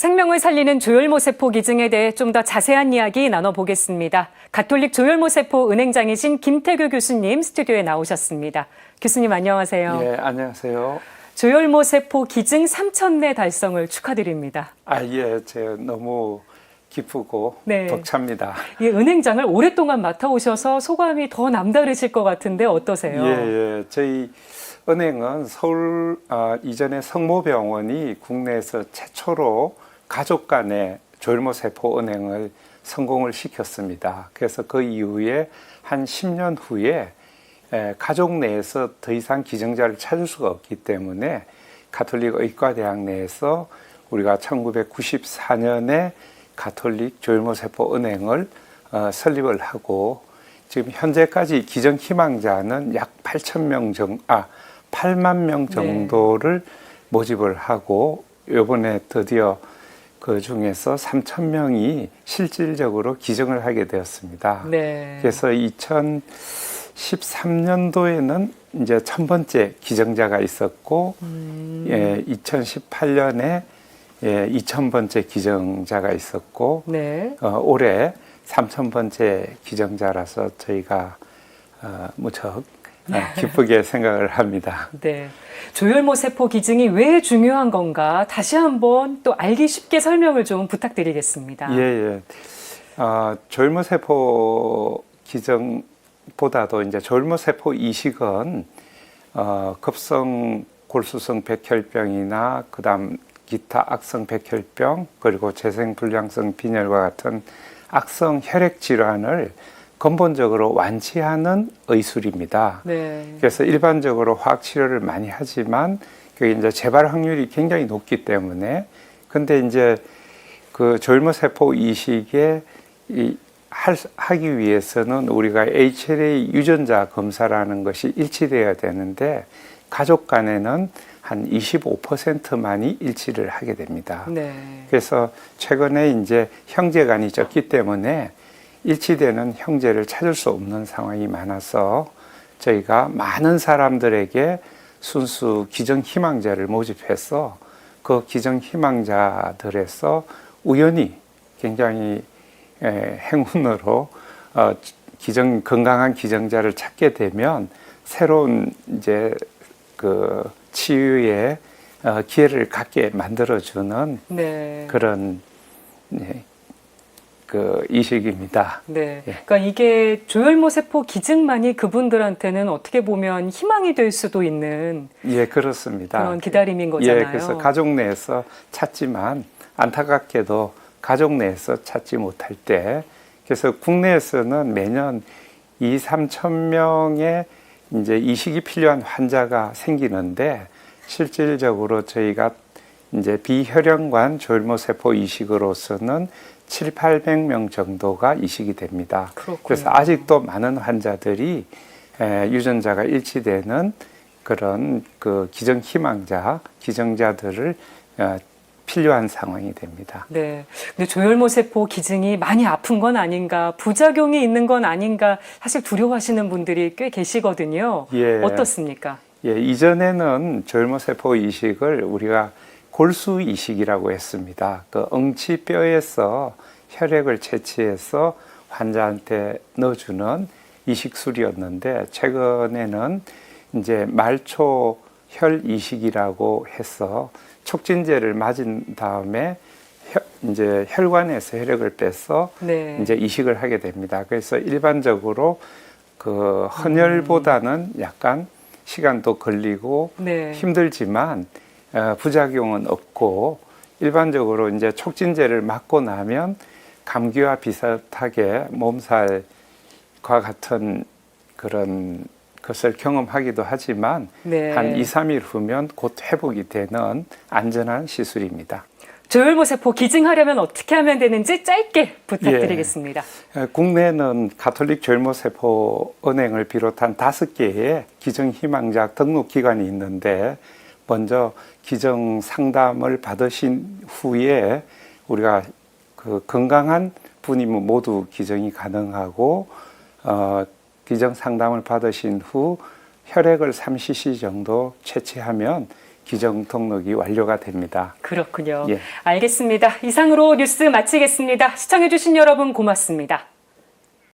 생명을 살리는 조혈모 세포 기증에 대해 좀 더 자세한 이야기 나눠보겠습니다. 가톨릭 조혈모 세포 은행장이신 김태규 교수님 스튜디오에 나오셨습니다. 교수님 안녕하세요. 예, 안녕하세요. 조혈모 세포 기증 3,000회 달성을 축하드립니다. 예, 제가 너무 기쁘고 벅찹니다. 이 은행장을 오랫동안 맡아오셔서 소감이 더 남다르실 것 같은데 어떠세요? 예, 저희 은행은 서울 이전에 성모병원이 국내에서 최초로 가족 간의 조혈모 세포 은행을 성공을 시켰습니다. 그래서 그 이후에 한 10년 후에 가족 내에서 더 이상 기증자를 찾을 수가 없기 때문에 가톨릭 의과대학 내에서 우리가 1994년에 가톨릭 조혈모 세포 은행을 설립을 하고 지금 현재까지 기증 희망자는 약 8만 명 정도를 모집을 하고 이번에 드디어 그 중에서 3,000명이 실질적으로 기증을 하게 되었습니다. 그래서 2013년도에는 이제 1,000번째 기증자가 있었고 2018년에 2,000번째 기증자가 있었고 올해 3,000번째 기증자라서 저희가 무척 기쁘게 생각을 합니다. 조혈모 세포 기증이 왜 중요한 건가 다시 한번 또 알기 쉽게 설명을 좀 부탁드리겠습니다. 조혈모 세포 기증보다도 이제 조혈모 세포 이식은 급성 골수성 백혈병이나 그다음 기타 악성 백혈병 그리고 재생불량성 빈혈과 같은 악성 혈액 질환을 근본적으로 완치하는 의술입니다. 그래서 일반적으로 화학 치료를 많이 하지만 그게 이제 재발 확률이 굉장히 높기 때문에 근데 이제 그 조혈모 세포 이식에 하기 위해서는 우리가 HLA 유전자 검사라는 것이 일치되어야 되는데 가족 간에는 한 25%만이 일치를 하게 됩니다. 그래서 최근에 이제 형제간이 적기 때문에 일치되는 형제를 찾을 수 없는 상황이 많아서 저희가 많은 사람들에게 순수 기증 희망자를 모집해서 그 기증 희망자들에서 우연히 굉장히 행운으로 건강한 기증자를 찾게 되면 새로운 이제 그 치유의 기회를 갖게 만들어주는 그런 그 이식입니다. 그러니까 이게 조혈모 세포 기증만이 그분들한테는 어떻게 보면 희망이 될 수도 있는 그렇습니다. 그런 기다림인 거잖아요. 그래서 가족 내에서 찾지만 안타깝게도 가족 내에서 찾지 못할 때 그래서 국내에서는 매년 2-3천 명의 이제 이식이 필요한 환자가 생기는데 실질적으로 저희가 이제 비혈형관 조혈모 세포 이식으로서는 700~800명 정도가 이식이 됩니다. 그래서 아직도 많은 환자들이 유전자가 일치되는 그런 그 기증 희망자, 기증자들을 필요한 상황이 됩니다. 근데 조혈모 세포 기증이 많이 아픈 건 아닌가, 부작용이 있는 건 아닌가, 사실 두려워하시는 분들이 꽤 계시거든요. 어떻습니까? 이전에는 조혈모 세포 이식을 우리가 골수 이식이라고 했습니다. 그 엉치뼈에서 혈액을 채취해서 환자한테 넣어주는 이식술이었는데 최근에는 이제 말초 혈 이식이라고 해서 촉진제를 맞은 다음에 이제 혈관에서 혈액을 빼서 이제 이식을 하게 됩니다. 그래서 일반적으로 그 헌혈보다는 약간 시간도 걸리고 힘들지만 부작용은 없고 일반적으로 이제 촉진제를 맞고 나면 감기와 비슷하게 몸살과 같은 그런 것을 경험하기도 하지만 한 2-3일 후면 곧 회복이 되는 안전한 시술입니다. 조혈모 세포 기증하려면 어떻게 하면 되는지 짧게 부탁드리겠습니다. 국내는 가톨릭 조혈모 세포 은행을 비롯한 5개의 기증 희망자 등록 기관이 있는데 먼저 기증 상담을 받으신 후에 우리가 그 건강한 분이면 모두 기증이 가능하고 기증 상담을 받으신 후 혈액을 3cc 정도 채취하면 기정 등록이 완료가 됩니다. 그렇군요. 예. 알겠습니다. 이상으로 뉴스 마치겠습니다. 시청해주신 여러분 고맙습니다.